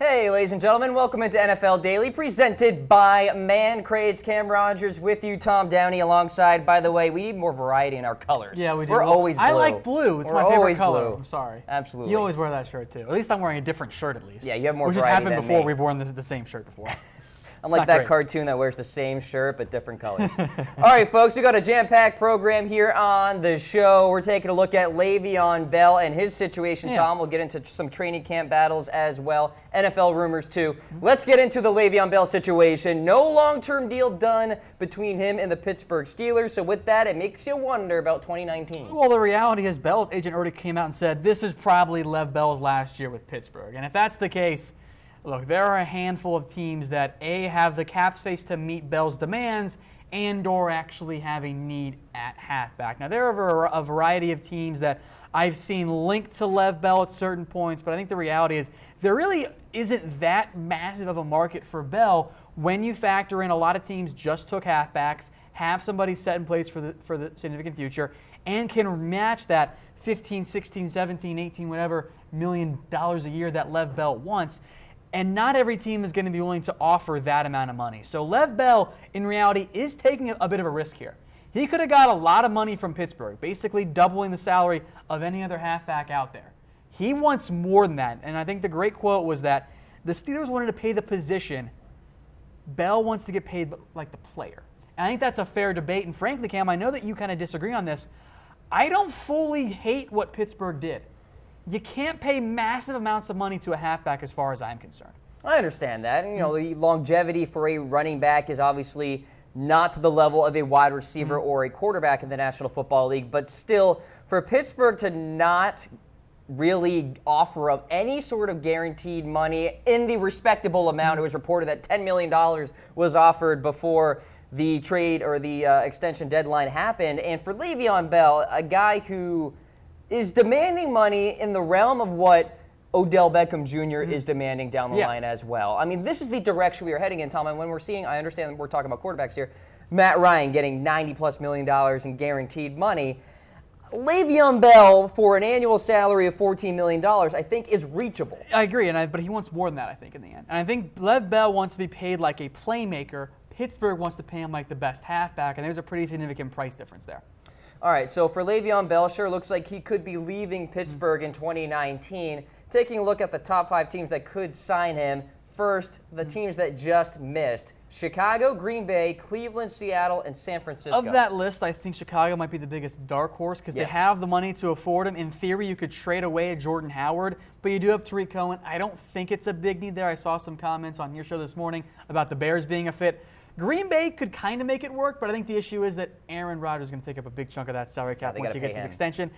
Hey, ladies and gentlemen, welcome into NFL Daily, presented by Man Crates. Cam Rogers with you, Tom Downey alongside. By the way, we need more variety in our colors. Yeah, we do. We're always blue. I like blue. It's my favorite color. Blue. I'm sorry. Absolutely. You always wear that shirt, too. At least I'm wearing a different shirt, at least. Yeah, you have more variety than me. Which has happened before. We've worn the same shirt before. I'm like that cartoon that wears the same shirt but different colors. All right, folks, we got a jam-packed program here on the show. We're taking a look at Le'Veon Bell and his situation, Tom. We'll get into some training camp battles as well, NFL rumors too. Let's get into the Le'Veon Bell situation. No long-term deal done between him and the Pittsburgh Steelers. So with that, it makes you wonder about 2019. Well, the reality is Bell's agent already came out and said this is probably Lev Bell's last year with Pittsburgh. And if that's the case, look, there are a handful of teams that, A, have the cap space to meet Bell's demands and or actually have a need at halfback. Now, there are a variety of teams that I've seen linked to Lev Bell at certain points, but I think the reality is there really isn't that massive of a market for Bell when you factor in a lot of teams just took halfbacks, have somebody set in place for the significant future, and can match that 15, 16, 17, 18, whatever $1 million a year that Lev Bell wants. And not every team is going to be willing to offer that amount of money. So Lev Bell, in reality, is taking a bit of a risk here. He could have got a lot of money from Pittsburgh, basically doubling the salary of any other halfback out there. He wants more than that. And I think the great quote was that the Steelers wanted to pay the position. Bell wants to get paid like the player. And I think that's a fair debate. And frankly, Cam, I know that you kind of disagree on this. I don't fully hate what Pittsburgh did. You can't pay massive amounts of money to a halfback as far as I'm concerned. I understand that. And, the longevity for a running back is obviously not to the level of a wide receiver or a quarterback in the National Football League. But still, for Pittsburgh to not really offer up any sort of guaranteed money in the respectable amount, it was reported that $10 million was offered before the trade or the extension deadline happened. And for Le'Veon Bell, a guy who is demanding money in the realm of what Odell Beckham Jr. is demanding down the line as well. I mean, this is the direction we are heading in, Tom. And when we're seeing, I understand we're talking about quarterbacks here, Matt Ryan getting $90+ million in guaranteed money. Le'Veon Bell, for an annual salary of $14 million, I think is reachable. I agree, but he wants more than that, I think, in the end. And I think Lev Bell wants to be paid like a playmaker. Pittsburgh wants to pay him like the best halfback, and there's a pretty significant price difference there. All right, so for Le'Veon Bell, sure looks like he could be leaving Pittsburgh in 2019. Taking a look at the top 5 teams that could sign him. First, the teams that just missed: Chicago, Green Bay, Cleveland, Seattle, and San Francisco. Of that list, I think Chicago might be the biggest dark horse because they have the money to afford him. In theory, you could trade away a Jordan Howard, but you do have Tariq Cohen. I don't think it's a big need there. I saw some comments on your show this morning about the Bears being a fit. Green Bay could kind of make it work, but I think the issue is that Aaron Rodgers is going to take up a big chunk of that salary cap once he gets his extension.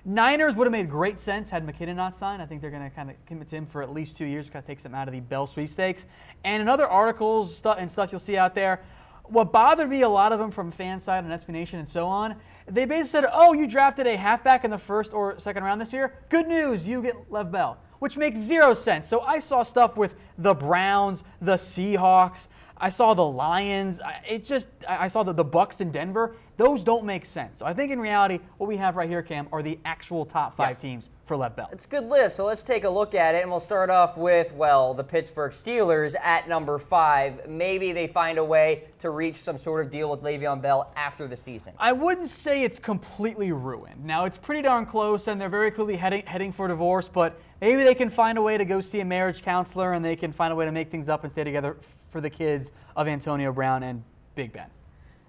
Niners would have made great sense had McKinnon not signed. I think they're going to kind of commit to him for at least 2 years, kind of takes them out of the Bell sweepstakes. And in other articles and stuff you'll see out there, what bothered me, a lot of them from Fanside and SB Nation and so on, they basically said, oh, you drafted a halfback in the first or second round this year? Good news, you get Lev Bell, which makes 0 sense. So I saw stuff with the Browns, the Seahawks, I saw the Lions. I saw the Bucks in Denver. Those don't make sense. So I think in reality, what we have right here, Cam, are the actual top 5 teams for Lev Bell. It's a good list. So let's take a look at it, and we'll start off with, well, the Pittsburgh Steelers at number 5. Maybe they find a way to reach some sort of deal with Le'Veon Bell after the season. I wouldn't say it's completely ruined. Now, it's pretty darn close, and they're very clearly heading for divorce, but maybe they can find a way to go see a marriage counselor, and they can find a way to make things up and stay together for the kids of Antonio Brown and Big Ben.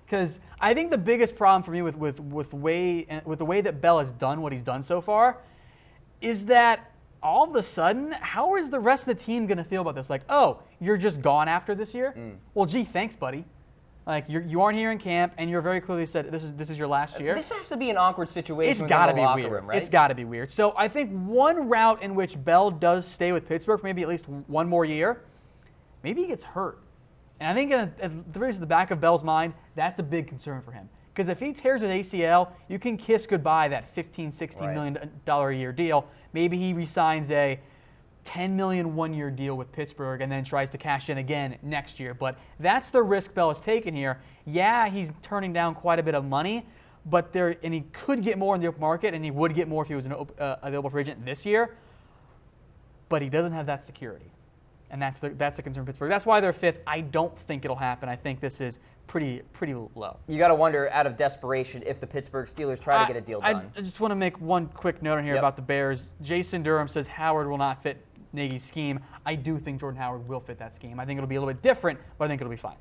Because I think the biggest problem for me with the way that Bell has done what he's done so far is that all of a sudden, how is the rest of the team going to feel about this? Like, oh, you're just gone after this year? Well, gee, thanks, buddy. Like, you aren't here in camp, and you're very clearly said this is your last year. This has to be an awkward situation. It's got to be locker weird. Room, right? It's got to be weird. So I think one route in which Bell does stay with Pittsburgh for maybe at least one more year, maybe he gets hurt. And I think at the back of Bell's mind, that's a big concern for him. Because if he tears his ACL, you can kiss goodbye that $15, $16 million a year deal. Maybe he re-signs a $10 million one-year deal with Pittsburgh and then tries to cash in again next year. But that's the risk Bell has taken here. Yeah, he's turning down quite a bit of money, and he could get more in the open market, and he would get more if he was an available free agent this year. But he doesn't have that security. And that's a concern for Pittsburgh. That's why they're 5th. I don't think it'll happen. I think this is pretty low. You got to wonder, out of desperation, if the Pittsburgh Steelers try to get a deal done. I just want to make one quick note in here about the Bears. Jason Durham says Howard will not fit Nagy's scheme. I do think Jordan Howard will fit that scheme. I think it'll be a little bit different, but I think it'll be fine.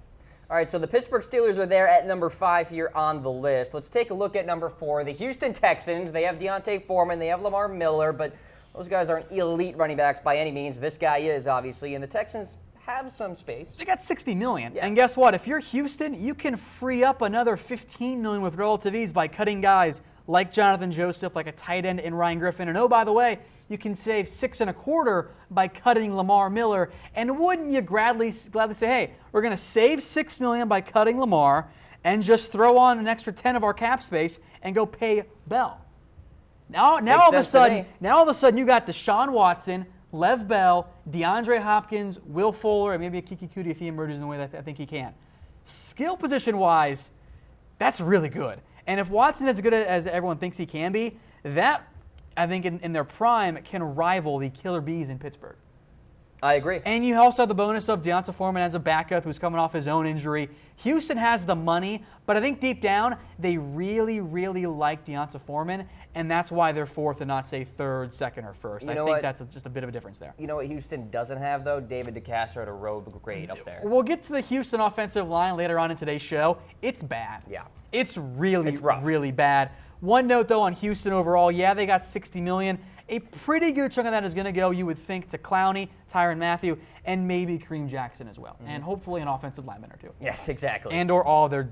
All right, so the Pittsburgh Steelers are there at number 5 here on the list. Let's take a look at number 4, the Houston Texans. They have Deontay Foreman, they have Lamar Miller, but those guys aren't elite running backs by any means. This guy is, obviously, and the Texans have some space. They got $60 million. Yeah. And guess what? If you're Houston, you can free up another $15 million with relative ease by cutting guys like Jonathan Joseph, like a tight end in Ryan Griffin. And oh, by the way, you can save $6.25 million by cutting Lamar Miller. And wouldn't you gladly say, hey, we're going to save $6 million by cutting Lamar and just throw on an extra 10 of our cap space and go pay Bell? Now all of a sudden, you got Deshaun Watson, Lev Bell, DeAndre Hopkins, Will Fuller, and maybe a Kiki Kuti if he emerges in the way that I think he can. Skill position-wise, that's really good. And if Watson is as good as everyone thinks he can be, that, I think, in their prime, can rival the killer bees in Pittsburgh. I agree. And you also have the bonus of Deontay Foreman as a backup who's coming off his own injury. Houston has the money, but I think deep down, they really, really like Deontay Foreman, and that's why they're 4th and not, say, 3rd, 2nd, or 1st. I think that's just a bit of a difference there. You know what Houston doesn't have, though? David DeCastro at a road grade up there. We'll get to the Houston offensive line later on in today's show. It's bad. Yeah. It's rough. Really bad. One note, though, on Houston overall, they got $60 million. A pretty good chunk of that is going to go, you would think, to Clowney, Tyrann Mathieu, and maybe Kareem Jackson as well. And hopefully an offensive lineman or two. Yes, exactly. And or all their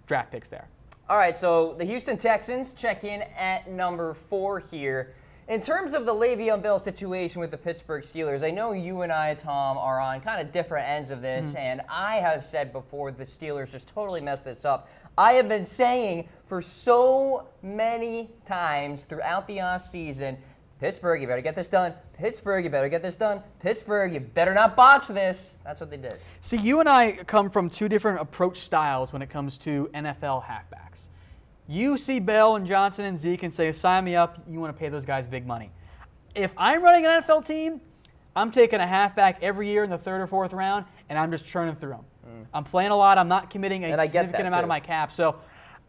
draft picks there. All right, so the Houston Texans check in at number 4 here. In terms of the Le'Veon Bell situation with the Pittsburgh Steelers, I know you and I, Tom, are on kind of different ends of this, and I have said before the Steelers just totally messed this up. I have been saying for so many times throughout the offseason, Pittsburgh, you better get this done. Pittsburgh, you better get this done. Pittsburgh, you better not botch this. That's what they did. See, you and I come from 2 different approach styles when it comes to NFL halfbacks. You see Bell and Johnson and Zeke and say, sign me up, you want to pay those guys big money. If I'm running an NFL team, I'm taking a halfback every year in the 3rd or 4th round, and I'm just churning through them. I'm playing a lot. I'm not committing a significant amount of my cap. So,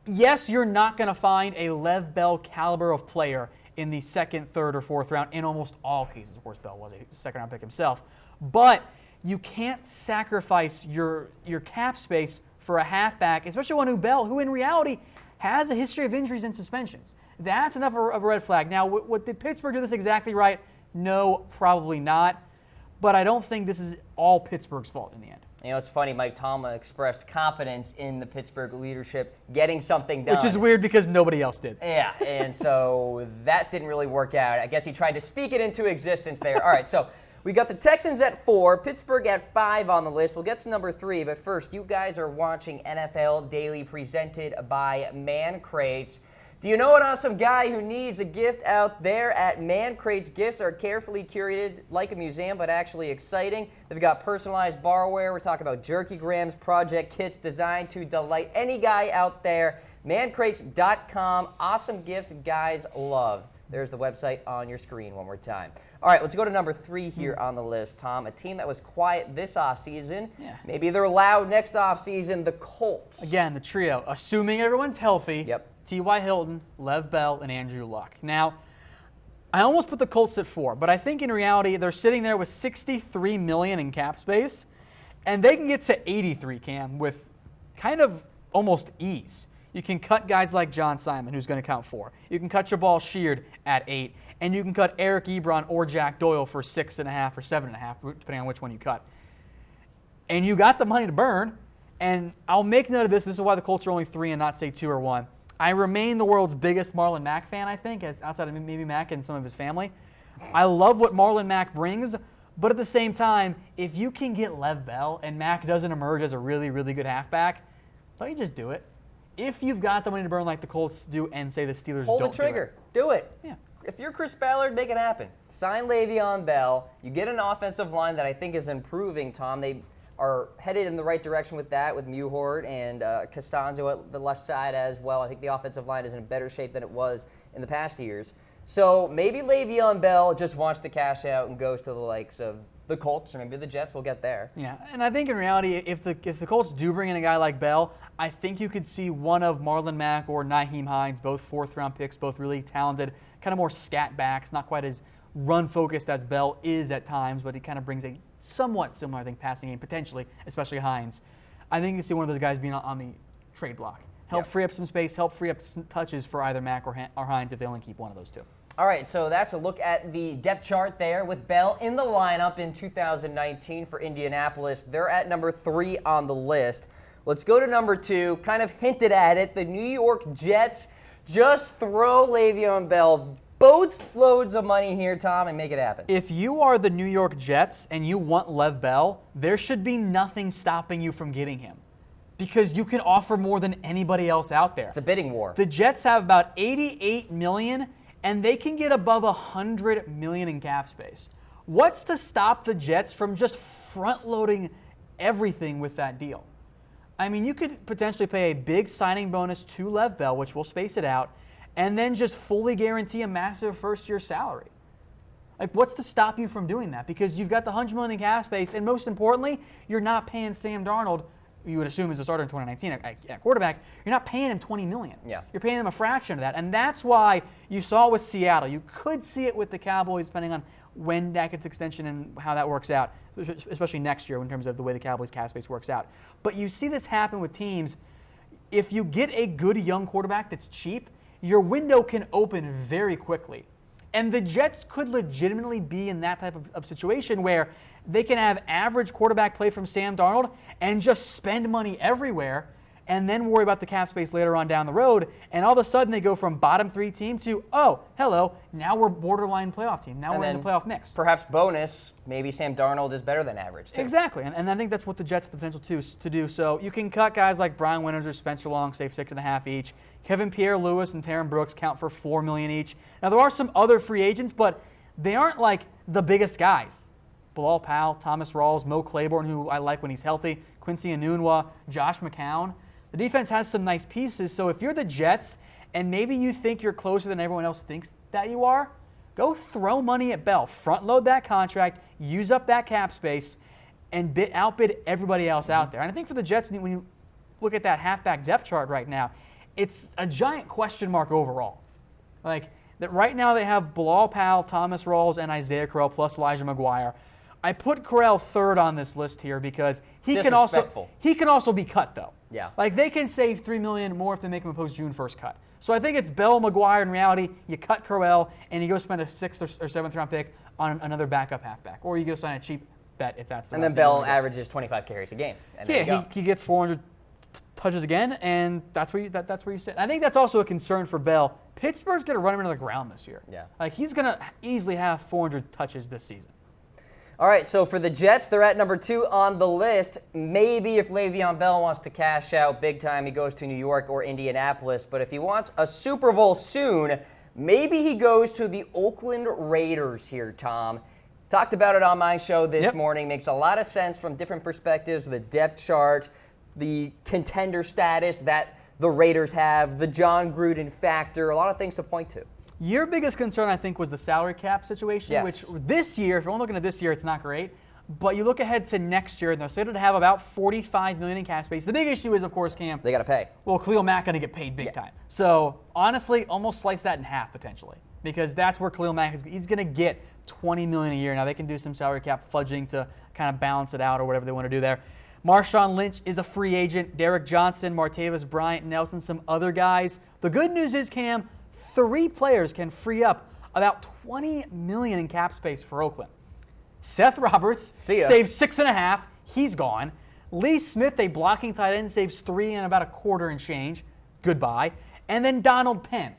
yes, you're not going to find a Lev Bell caliber of player in the 2nd, 3rd, or 4th round in almost all cases. Of course, Bell was a 2nd-round pick himself. But you can't sacrifice your cap space for a halfback, especially one who in reality has a history of injuries and suspensions. That's enough of a red flag. Now, did Pittsburgh do this exactly right? No, probably not. But I don't think this is all Pittsburgh's fault in the end. You know, it's funny, Mike Tomlin expressed confidence in the Pittsburgh leadership getting something done. Which is weird because nobody else did. Yeah, and so that didn't really work out. I guess he tried to speak it into existence there. All right, so we got the Texans at 4, Pittsburgh at 5 on the list. We'll get to number 3, but first, you guys are watching NFL Daily presented by Man Crates. Do you know an awesome guy who needs a gift out there at Man Crates? Gifts are carefully curated like a museum, but actually exciting. They've got personalized barware. We're talking about jerky grams, project kits designed to delight any guy out there. Mancrates.com. Awesome gifts guys love. There's the website on your screen one more time. All right, let's go to number 3 here on the list, Tom. A team that was quiet this offseason. Yeah. Maybe they're loud next offseason, the Colts. Again, the trio, assuming everyone's healthy. Yep. T.Y. Hilton, Lev Bell, and Andrew Luck. Now, I almost put the Colts at 4, but I think in reality they're sitting there with $63 million in cap space, and they can get to 83, Cam, with kind of almost ease. You can cut guys like John Simon, who's going to count 4. You can cut Jabal Sheard at 8, and you can cut Eric Ebron or Jack Doyle for 6.5 or 7.5, depending on which one you cut. And you got the money to burn, and I'll make note of this. This is why the Colts are only 3 and not, say, 2 or 1. I remain the world's biggest Marlon Mack fan, I think, outside of maybe Mack and some of his family. I love what Marlon Mack brings, but at the same time, if you can get Lev Bell and Mack doesn't emerge as a really, really good halfback, don't you just do it? If you've got the money to burn like the Colts do and say the Steelers don't do it. Pull the trigger. Do it. Yeah. If you're Chris Ballard, make it happen. Sign Le'Veon Bell. You get an offensive line that I think is improving, Tom. They are headed in the right direction with that, with Muhort and Costanzo at the left side as well. I think the offensive line is in better shape than it was in the past years. So maybe Le'Veon Bell just wants to cash out and goes to the likes of the Colts or maybe the Jets will get there. Yeah, and I think in reality, if the Colts do bring in a guy like Bell, I think you could see one of Marlon Mack or Nyheim Hines, both fourth-round picks, both really talented, kind of more scat backs, not quite as run-focused as Bell is at times, but he kind of brings a somewhat similar, I think, passing game, potentially, especially Hines. I think you see one of those guys being on the trade block. Help free up some space, help free up some touches for either Mack or Hines if they only keep one of those two. All right, so that's a look at the depth chart there with Bell in the lineup in 2019 for Indianapolis. They're at number 3 on the list. Let's go to number 2. Kind of hinted at it. The New York Jets just throw Le'Veon Bell boatloads of money here, Tom, and make it happen. If you are the New York Jets and you want Lev Bell, there should be nothing stopping you from getting him because you can offer more than anybody else out there. It's a bidding war. The Jets have about $88 million, and they can get above $100 million in cap space. What's to stop the Jets from just front-loading everything with that deal? I mean, you could potentially pay a big signing bonus to Lev Bell, which will space it out, and then just fully guarantee a massive first-year salary. Like, what's to stop you from doing that? Because you've got the $100 million in cap space, and most importantly, you're not paying Sam Darnold, you would assume as a starter in 2019 at quarterback, you're not paying him $20 million. Yeah. You're paying him a fraction of that, and that's why you saw it with Seattle. You could see it with the Cowboys, depending on when that gets extension and how that works out, especially next year in terms of the way the Cowboys cap space works out. But you see this happen with teams. If you get a good young quarterback that's cheap, your window can open very quickly. And the Jets could legitimately be in that type of situation where they can have average quarterback play from Sam Darnold and just spend money everywhere and then worry about the cap space later on down the road. And all of a sudden they go from bottom 3 team to, oh, hello, now we're borderline playoff team. Now we're in the playoff mix. Perhaps bonus, maybe Sam Darnold is better than average, too. Exactly, and I think that's what the Jets have the potential to do. So you can cut guys like Brian Winters or Spencer Long, save $6.5 each. Kevin Pierre-Louis and Taron Brooks count for $4 million each. Now, there are some other free agents, but they aren't like the biggest guys. Bilal Powell, Thomas Rawls, Mo Claiborne, who I like when he's healthy, Quincy Enunwa, Josh McCown. The defense has some nice pieces, so if you're the Jets and maybe you think you're closer than everyone else thinks that you are, go throw money at Bell. Front load that contract, use up that cap space, and outbid everybody else out there. And I think for the Jets, when you look at that halfback depth chart right now, it's a giant question mark overall. Like, that right now they have Bilal Powell, Thomas Rawls, and Isaiah Crowell plus Elijah McGuire. I put Crowell third on this list here because he can also be cut though. Yeah. Like they can save $3 million more if they make him a post-June 1st cut. So I think it's Bell, McGuire. In reality, you cut Crowell and you go spend a 6th or 7th round pick on another backup halfback, or you go sign a cheap bet if that's the. And then Bell averages 25 carries a game. And yeah, he gets 400 touches again, and that's where you sit. I think that's also a concern for Bell. Pittsburgh's going to run him into the ground this year. Yeah. Like he's going to easily have 400 touches this season. All right, so for the Jets, they're at number 2 on the list. Maybe if Le'Veon Bell wants to cash out big time, he goes to New York or Indianapolis. But if he wants a Super Bowl soon, maybe he goes to the Oakland Raiders here, Tom. Talked about it on my show this morning. Makes a lot of sense from different perspectives, the depth chart, the contender status that the Raiders have, the John Gruden factor, a lot of things to point to. Your biggest concern, I think, was the salary cap situation, which this year, if you're only looking at this year, it's not great. But you look ahead to next year, they're slated to have about $45 million in cap space. The big issue is, of course, Cam. They got to pay. Well, Khalil Mack going to get paid big time. So, honestly, almost slice that in half, potentially. Because that's where Khalil Mack is. He's going to get $20 million a year. Now, they can do some salary cap fudging to kind of balance it out or whatever they want to do there. Marshawn Lynch is a free agent. Derek Johnson, Martavis Bryant, Nelson, some other guys. The good news is, Cam, 3 players can free up about $20 million in cap space for Oakland. Seth Roberts saves $6.5. He's gone. Lee Smith, a blocking tight end, saves $3 and about a quarter and change. Goodbye. And then Donald Penn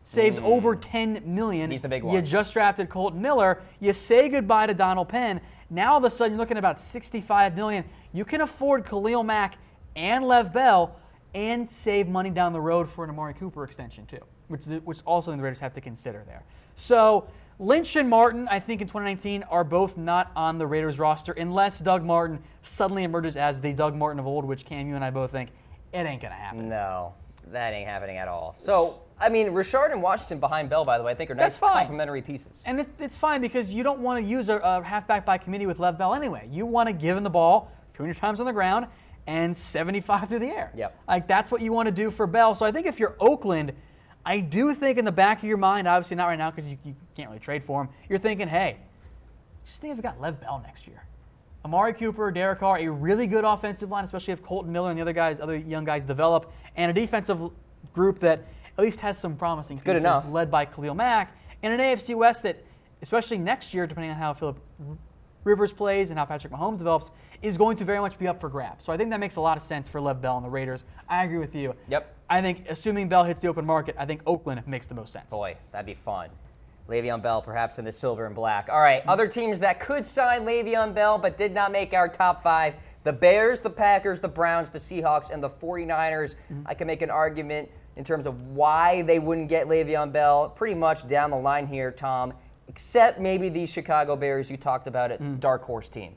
saves over $10 million. He's the big one. You just drafted Colton Miller. You say goodbye to Donald Penn. Now all of a sudden you're looking at about $65 million. You can afford Khalil Mack and Lev Bell and save money down the road for an Amari Cooper extension too, which also the Raiders have to consider there. So Lynch and Martin, I think in 2019, are both not on the Raiders roster unless Doug Martin suddenly emerges as the Doug Martin of old, which Cam, you and I both think it ain't going to happen. No, that ain't happening at all. So I mean, Richard and Washington behind Bell, by the way, I think are nice complementary pieces. And it's fine because you don't want to use a halfback by committee with Lev Bell anyway. You want to give him the ball 200 times on the ground and 75 through the air. Yep. Like, that's what you want to do for Bell. So I think if you're Oakland, I do think in the back of your mind, obviously not right now because you can't really trade for him, you're thinking, hey, just think if we got Lev Bell next year. Amari Cooper, Derek Carr, a really good offensive line, especially if Colton Miller and the other young guys develop, and a defensive group that at least has some promising pieces, good enough, led by Khalil Mack, and an AFC West that, especially next year, depending on how Phillip Rivers plays and how Patrick Mahomes develops, is going to very much be up for grabs. So I think that makes a lot of sense for Lev Bell and the Raiders. I agree with you. Yep. I think, assuming Bell hits the open market, I think Oakland makes the most sense. Boy, that'd be fun. Le'Veon Bell, perhaps in the silver and black. All right, other teams that could sign Le'Veon Bell but did not make our top 5. The Bears, the Packers, the Browns, the Seahawks, and the 49ers. I can make an argument in terms of why they wouldn't get Le'Veon Bell pretty much down the line here, Tom, except maybe the Chicago Bears you talked about it, dark horse team.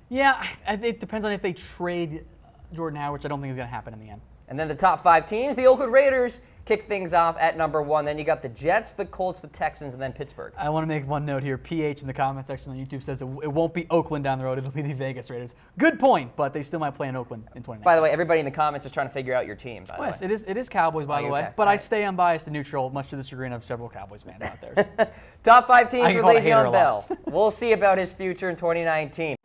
Yeah, it depends on if they trade Jordan Howard, which I don't think is going to happen in the end. And then the top 5 teams, the Oakland Raiders kick things off at number 1. Then you got the Jets, the Colts, the Texans, and then Pittsburgh. I want to make one note here. PH in the comment section on YouTube says it won't be Oakland down the road. It'll be the Vegas Raiders. Good point, but they still might play in Oakland in 2019. By the way, everybody in the comments is trying to figure out your team, by the way. Yes, it is Cowboys, by the way. Okay. But I stay unbiased and neutral, much to the chagrin of several Cowboys fans out there. Top 5 teams I for call it a hater Le'Veon a Bell. lot. We'll see about his future in 2019.